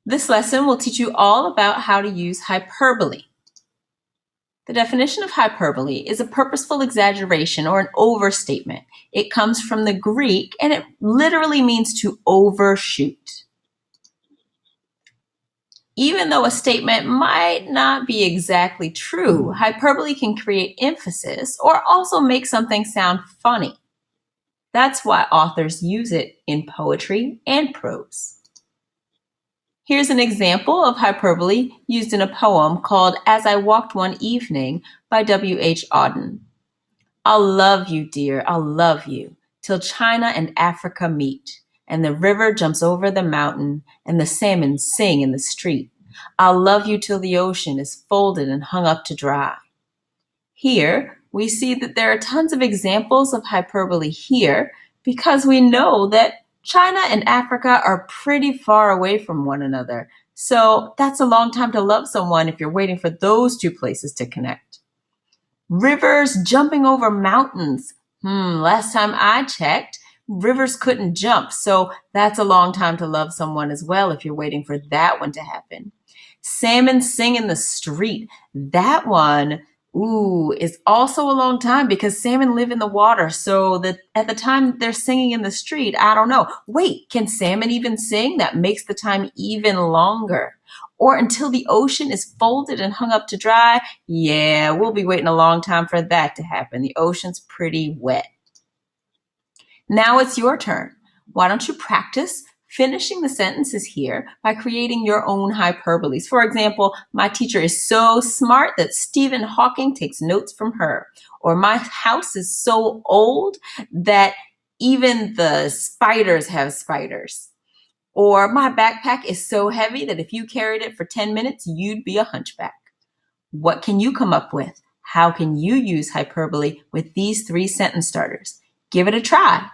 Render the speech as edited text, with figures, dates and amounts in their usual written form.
This lesson will teach you all about how to use hyperbole. The definition of hyperbole is a purposeful exaggeration or an overstatement. It comes from the Greek and it literally means to overshoot. Even though a statement might not be exactly true, hyperbole can create emphasis or also make something sound funny. That's why authors use it in poetry and prose. Here's an example of hyperbole used in a poem called As I Walked One Evening by W.H. Auden. I'll love you, dear, I'll love you, till China and Africa meet, and the river jumps over the mountain, and the salmon sing in the street. I'll love you till the ocean is folded and hung up to dry. Here, we see that there are tons of examples of hyperbole here because we know that China and Africa are pretty far away from one another. So that's a long time to love someone if you're waiting for those two places to connect. Rivers jumping over mountains. Last time I checked, rivers couldn't jump. So that's a long time to love someone as well if you're waiting for that one to happen. Salmon sing in the street. That one, is also a long time because salmon live in the water. So that at the time they're singing in the street, I don't know. Wait, can salmon even sing? That makes the time even longer. Or until the ocean is folded and hung up to dry. Yeah, we'll be waiting a long time for that to happen. The ocean's pretty wet. Now it's your turn. Why don't you practice finishing the sentences here by creating your own hyperboles? For example, my teacher is so smart that Stephen Hawking takes notes from her. Or my house is so old that even the spiders have spiders. Or my backpack is so heavy that if you carried it for 10 minutes, you'd be a hunchback. What can you come up with? How can you use hyperbole with these 3 sentence starters? Give it a try.